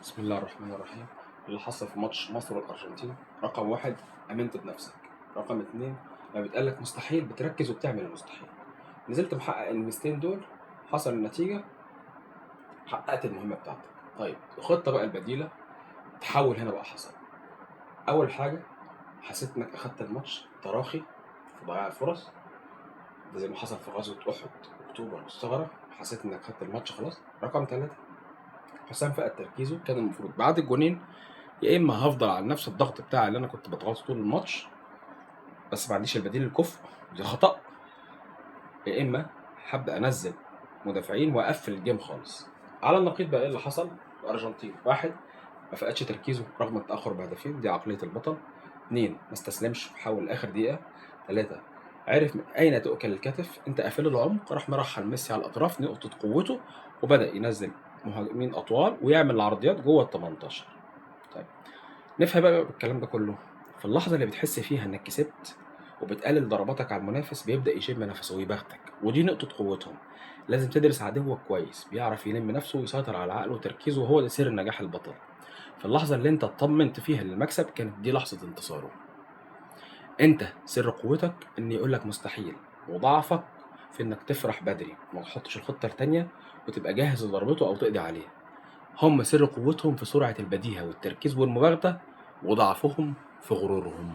بسم الله الرحمن الرحيم. اللي حصل في ماتش مصر والأرجنتين: رقم واحد، آمنت بنفسك. رقم اتنين، لما بيتقالك مستحيل بتركز وبتعمل المستحيل. نزلت محقق الميزتين دول، حصل النتيجة، حققت المهمة بتاعتك. طيب الخطة بقى البديلة تحول هنا بقى حصل. أول حاجة، حسيت إنك أخدت الماتش تراخي في ضياع الفرص، ده زي ما حصل في غزوة أحد أكتوبر والثغرة، حسيت إنك خدت الماتش خلاص. رقم تلاتة، حسام فقد تركيزه، كان المفروض بعد الجونين يا اما هفضل على نفس الضغط بتاعي اللي انا كنت بضغطه طول الماتش بس ما عنديش البديل الكفء، دي خطأ، يا اما هبدا انزل مدافعين واقفل الجيم خالص. على النقيض بقى ايه اللي حصل؟ الارجنتين: واحد، ما فقدش تركيزه رغم التاخر بهدفين، دي عقليه البطل. اتنين، ما استسلمش وحاول لاخر دقيقه. تلاته، عرف من اين تؤكل الكتف، انت قافل العمق، راح مرحل ميسي على الاطراف نقطه قوته وبدا ينزل مهاجمين اطوال ويعمل العرضيات جوه ال 18. طيب نفهم بقى بالكلام ده كله. في اللحظة اللي بتحس فيها إنك كسبت وبتقلل ضرباتك على المنافس بيبدأ يشم نفسه ويبغتك، ودي نقطة قوتهم. لازم تدرس عدوك كويس، بيعرف يلم نفسه ويسيطر على عقله وتركيزه، وهو ده سر نجاح البطل. في اللحظة اللي أنت اطمنت فيها للمكسب كانت دي لحظة انتصاره. أنت سر قوتك إن يقولك مستحيل، وضعفك في إنك تفرح بدري وما تحطش الخطة التانية وتبقى جاهز لضربته أو تقضي عليه. هم سر قوتهم في سرعة البديهة والتركيز والمباغتة، وضعفهم في غرورهم.